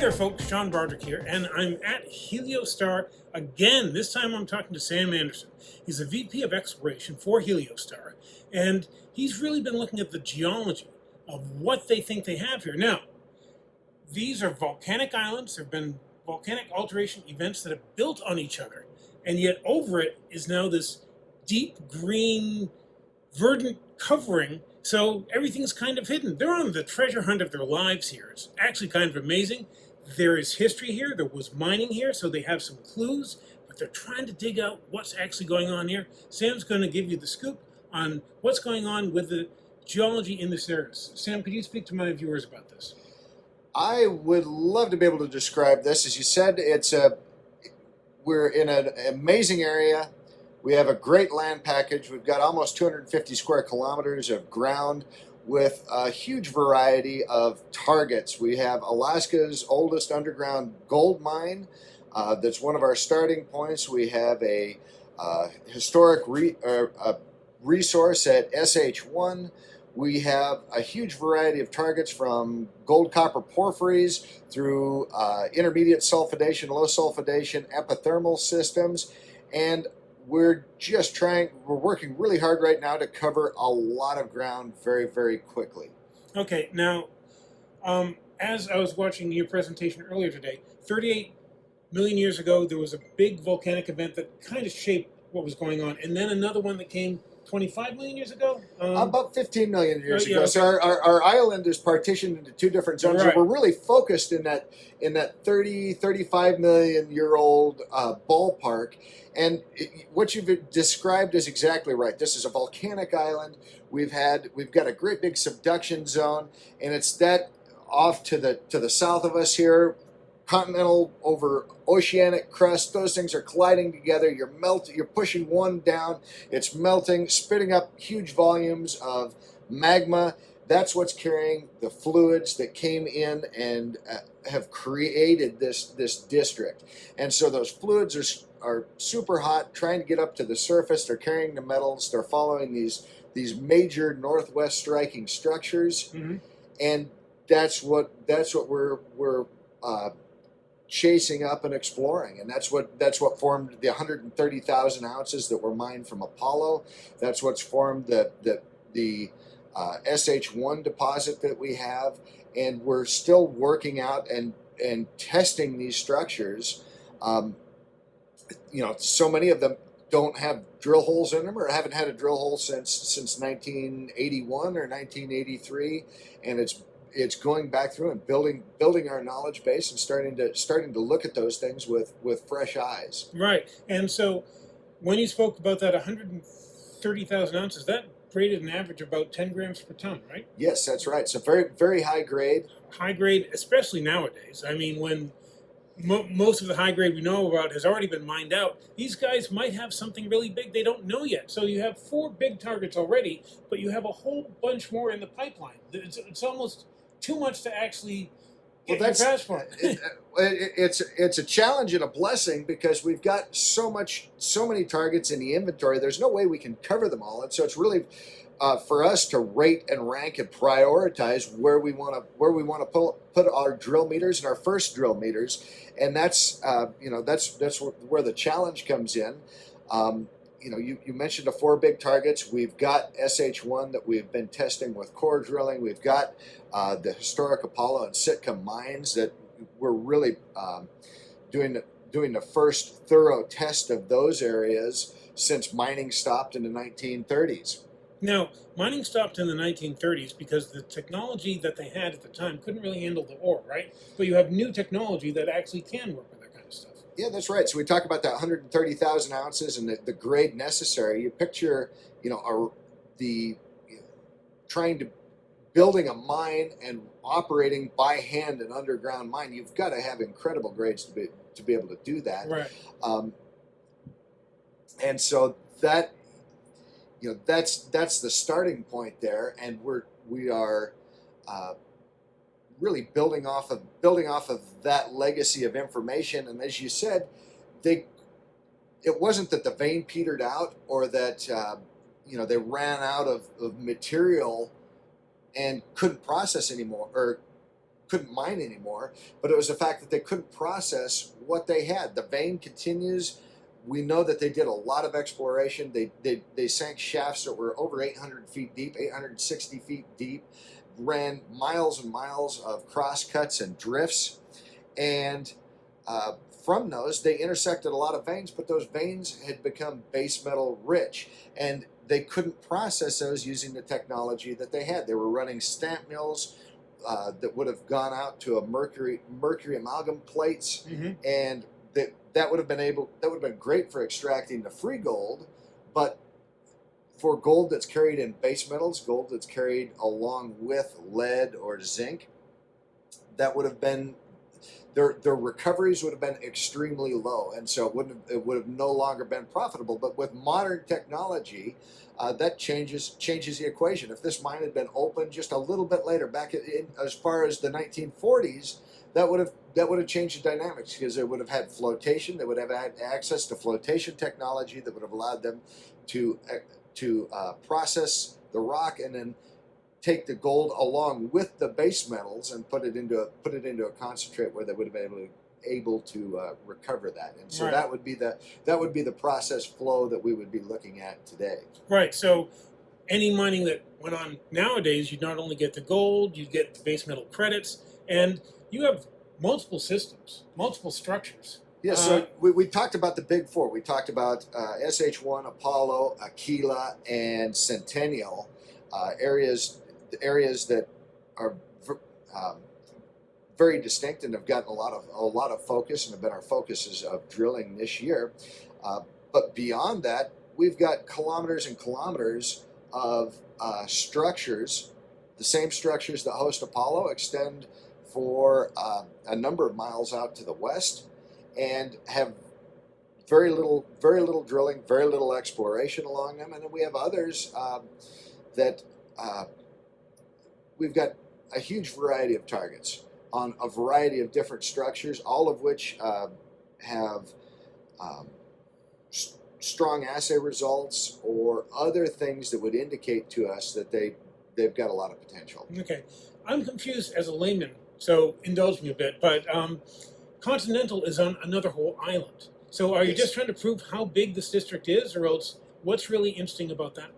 there, folks. Sean Broderick here, and I'm at Heliostar again. This time I'm talking to Sam Anderson. He's a VP of Exploration for Heliostar, and he's really been looking at the geology of what they think they have here. Now, these are volcanic islands. There have been volcanic alteration events that have built on each other, and yet over it is now this deep green, verdant covering. So everything's kind of hidden. They're on the treasure hunt of their lives here. It's actually kind of amazing. There is history here. There was mining here, so they have some clues, but they're trying to dig out what's actually going on here. Sam's going to give you the scoop on what's going on with the geology in this area. Sam, could you speak to my viewers about this? I would love to be able to describe this. As you said, we're in an amazing area. We have a great land package. We've got almost 250 square kilometers of ground with a huge variety of targets. We have Alaska's oldest underground gold mine. That's one of our starting points. We have a historic resource at SH1. We have a huge variety of targets from gold copper porphyries through intermediate sulfidation, low sulfidation, epithermal systems, and we're working really hard right now to cover a lot of ground very, very quickly. Okay, now, as I was watching your presentation earlier today, 38 million years ago, there was a big volcanic event that kind of shaped what was going on, and then another one that came 25 million years ago? About 15 million years ago. Okay. So our island is partitioned into two different zones. Right. And we're really focused in that 30, 35 million year old ballpark. And what you've described is exactly right. This is a volcanic island. We've got a great big subduction zone, and it's that off to the south of us here. Continental over oceanic crust, those things are colliding together. You're pushing one down, it's melting, spitting up huge volumes of magma. That's what's carrying the fluids that came in and have created this district. And so those fluids are super hot, trying to get up to the surface. They're carrying the metals. They're following these major northwest striking structures, Mm-hmm. and that's what we're chasing up and exploring, and that's what formed the 130,000 ounces that were mined from Apollo. That's what's formed the SH1 deposit that we have, and we're still working out and testing these structures. So many of them don't have drill holes in them, or haven't had a drill hole since 1981 or 1983, and it's going back through and building our knowledge base and starting to look at those things with fresh eyes. Right. And so when you spoke about that 130,000 ounces, that graded an average of about 10 grams per ton, right? Yes, that's right. So very, very high grade. High grade, especially nowadays. I mean, when most of the high grade we know about has already been mined out, these guys might have something really big they don't know yet. So you have 4 big targets already, but you have a whole bunch more in the pipeline. It's almost too much to actually get your grasp on. It's a challenge and a blessing, because we've got so many targets in the inventory. There's no way we can cover them all, and so it's really for us to rate and rank and prioritize where we want to put our drill meters and our first drill meters, and that's where the challenge comes in. You mentioned the 4 big targets. We've got SH1 that we've been testing with core drilling. We've got the historic Apollo and Sitka mines that we're really doing the first thorough test of those areas since mining stopped in the 1930s. Now, mining stopped in the 1930s because the technology that they had at the time couldn't really handle the ore, right? But you have new technology that actually can work with that kind of stuff. Yeah, that's right. So we talk about that 130,000 ounces and the grade necessary. You picture, building a mine and operating by hand an underground mine. You've got to have incredible grades to be able to do that. Right. And so that's the starting point there, and we are really building off of that legacy of information. And as you said, it wasn't that the vein petered out or that they ran out of material and couldn't process anymore, or couldn't mine anymore, but it was the fact that they couldn't process what they had. The vein continues. We know that they did a lot of exploration. They sank shafts that were over 800 feet deep, 860 feet deep, ran miles and miles of cross cuts and drifts, and from those they intersected a lot of veins, but those veins had become base metal rich, and they couldn't process those using the technology that they had. They were running stamp mills that would have gone out to a mercury amalgam plates, and that would have been great for extracting the free gold, but for gold that's carried in base metals, gold that's carried along with lead or zinc, that would have been their recoveries would have been extremely low, and so it would have no longer been profitable. But with modern technology, that changes the equation. If this mine had been open just a little bit later, back as far as the 1940s, that would have changed the dynamics, because they would have had flotation. They would have had access to flotation technology that would have allowed them to process the rock and then take the gold along with the base metals and put it into a concentrate where they would have been able to recover that. And so that would be the process flow that we would be looking at today. Right. So any mining that went on nowadays, you'd not only get the gold, you'd get the base metal credits, and you have multiple systems, multiple structures. Yeah, so we talked about the big four. We talked about SH1, Apollo, Aquila, and Centennial, areas that are very distinct and have gotten a lot of focus and have been our focuses of drilling this year. But beyond that, we've got kilometers and kilometers of structures. The same structures that host Apollo extend for a number of miles out to the west, and have very little drilling, very little exploration along them. And then we have others that we've got a huge variety of targets on a variety of different structures, all of which have strong assay results or other things that would indicate to us that they've got a lot of potential. Okay. I'm confused as a layman, so indulge me a bit, but Continental is on another whole island. So are you just trying to prove how big this district is, or else what's really interesting about that?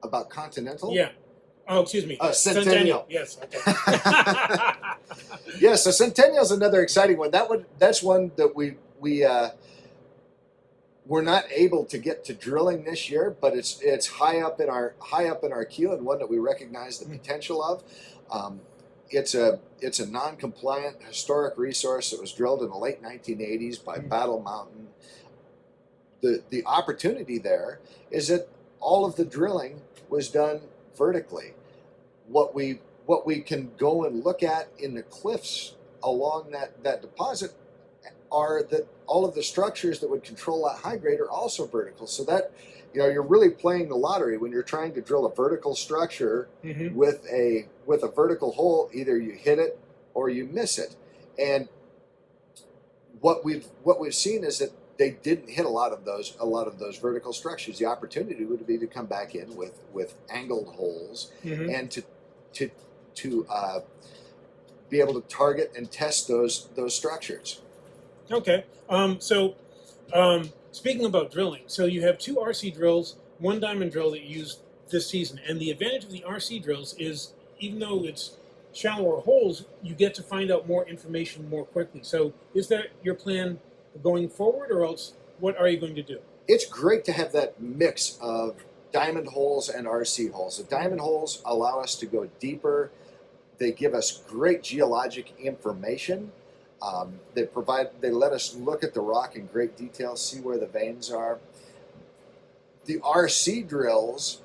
About Continental? Yeah. Oh, excuse me. Centennial. Yes. Okay. Yeah. So Centennial's another exciting one. That's one that we're not able to get to drilling this year, but it's high up in our queue, and one that we recognize the potential of. It's a non-compliant historic resource that was drilled in the late 1980s by Battle Mountain. The opportunity there is that all of the drilling was done vertically. What we can go and look at in the cliffs along that deposit are that all of the structures that would control that high grade are also vertical. So that, you're really playing the lottery when you're trying to drill a vertical structure with a vertical hole. Either you hit it or you miss it. And what we've seen is that they didn't hit a lot of those vertical structures. The opportunity would be to come back in with angled holes and to be able to target and test those structures. Okay. Speaking about drilling, so you have two RC drills, one diamond drill that you used this season, and the advantage of the RC drills is, even though it's shallower holes, you get to find out more information more quickly. So is that your plan going forward, or else what are you going to do? It's great to have that mix of diamond holes and RC holes. The diamond holes allow us to go deeper. They give us great geologic information. They let us look at the rock in great detail, see where the veins are. The RC drills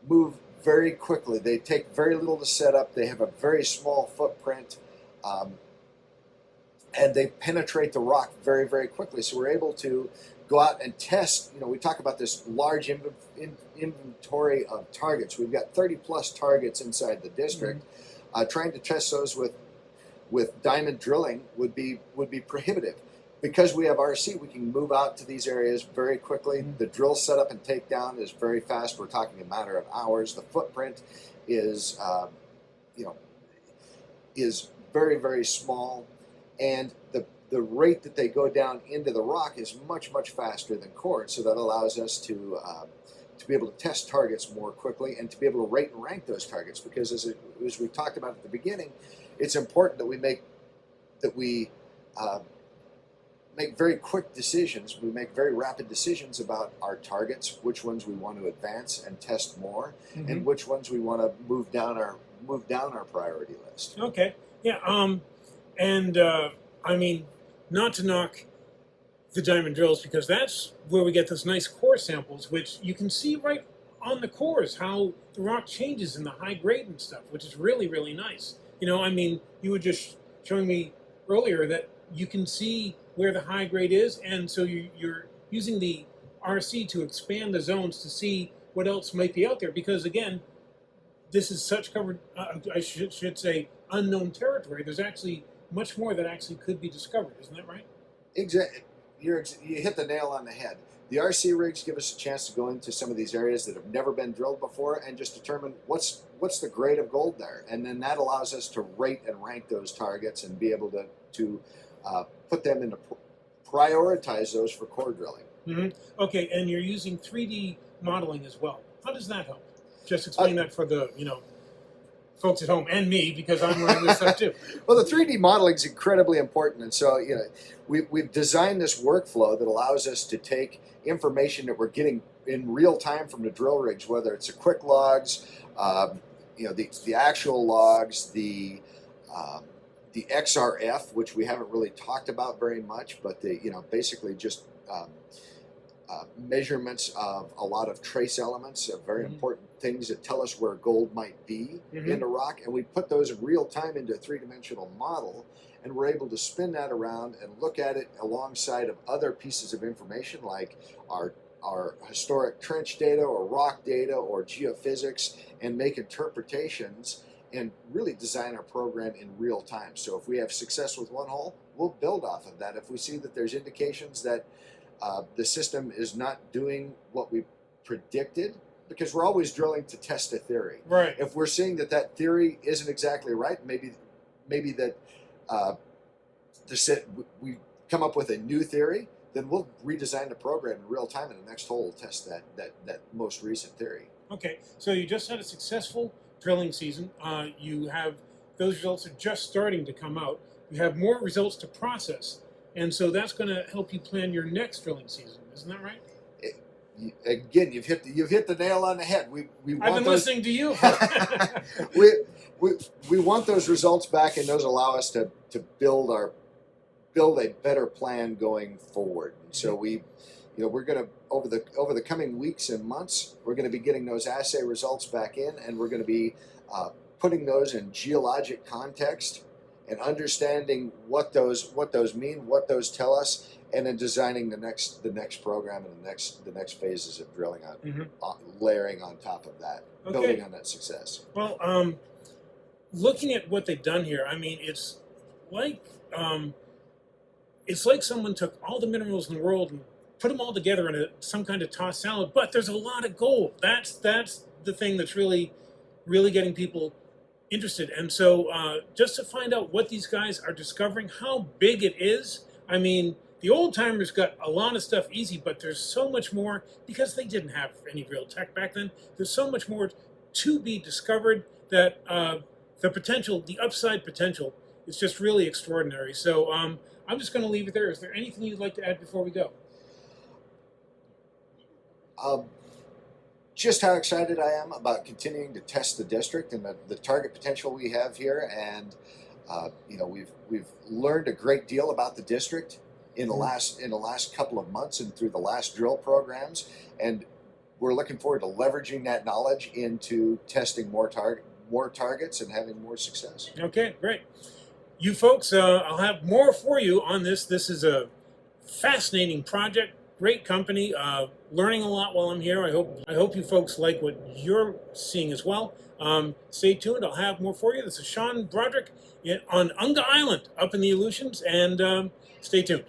move very quickly. They take very little to set up. They have a very small footprint, and they penetrate the rock very, very quickly. So we're able to go out and test. We talk about this large inventory of targets. We've got 30 plus targets inside the district. Trying to test those with diamond drilling would be prohibitive. Because we have RC, we can move out to these areas very quickly. The drill setup and takedown is very fast. We're talking a matter of hours. The footprint is, is very, very small, and the rate that they go down into the rock is much, much faster than quartz. So that allows us to be able to test targets more quickly and to be able to rate and rank those targets. Because as we talked about at the beginning, it's important that we make very quick decisions. We make very rapid decisions about our targets, which ones we want to advance and test more, and which ones we want to move down our priority list. Okay. Yeah. I mean, not to knock the diamond drills, because that's where we get those nice core samples, which you can see right on the cores how the rock changes in the high grade and stuff, which is really, really nice. You know, I mean, you were just showing me earlier that you can see where the high grade is, and so you're using the RC to expand the zones to see what else might be out there, because again, this is such covered, I should say, unknown territory. There's actually much more that actually could be discovered. Isn't that right? Exactly. You hit the nail on the head. The RC rigs give us a chance to go into some of these areas that have never been drilled before and just determine what's the grade of gold there, and then that allows us to rate and rank those targets and be able to put them into prioritize those for core drilling. Okay, and you're using 3D modeling as well. How does that help? Just explain that for the folks at home and me, because I'm learning this stuff too. Well, the 3D modeling is incredibly important, and so we've designed this workflow that allows us to take information that we're getting in real time from the drill rigs, whether it's the quick logs, the actual logs, the XRF, which we haven't really talked about very much, but basically just measurements of a lot of trace elements, of very important things that tell us where gold might be in the rock, and we put those in real time into a three-dimensional model, and we're able to spin that around and look at it alongside of other pieces of information like our historic trench data or rock data or geophysics, and make interpretations and really design our program in real time. So if we have success with one hole, we'll build off of that. If we see that there's indications that the system is not doing what we predicted, because we're always drilling to test a theory. Right. If we're seeing that theory isn't exactly right, maybe that we come up with a new theory, then we'll redesign the program in real time, and the next hole will test that most recent theory. Okay, so you just had a successful drilling season. You have those results are just starting to come out. You have more results to process. And so that's going to help you plan your next drilling season, isn't that right? Again, you've hit the nail on the head. I've been listening to you. we want those results back, and those allow us to build a better plan going forward. And so we're going to over the coming weeks and months, we're going to be getting those assay results back in, and we're going to be putting those in geologic context and understanding what those mean, what those tell us, and then designing the next program and the next phases of drilling on layering on top of that, building on that success. Well, looking at what they've done here, I mean, it's like someone took all the minerals in the world and put them all together in some kind of tossed salad. But there's a lot of gold. That's the thing that's really, really getting people interested. And so just to find out what these guys are discovering, how big it is, I mean, the old timers got a lot of stuff easy, but there's so much more, because they didn't have any real tech back then. There's so much more to be discovered that the upside potential is just really extraordinary. So I'm just going to leave it there. Is there anything you'd like to add before we go? Just how excited I am about continuing to test the district and the target potential we have here, and we've learned a great deal about the district in the last couple of months and through the last drill programs, and we're looking forward to leveraging that knowledge into testing more targets and having more success. Okay, great. You folks, I'll have more for you on this. This is a fascinating project. Great company, learning a lot while I'm here. I hope you folks like what you're seeing as well. Stay tuned. I'll have more for you. This is Sean Broderick on Unga Island up in the Aleutians, and stay tuned.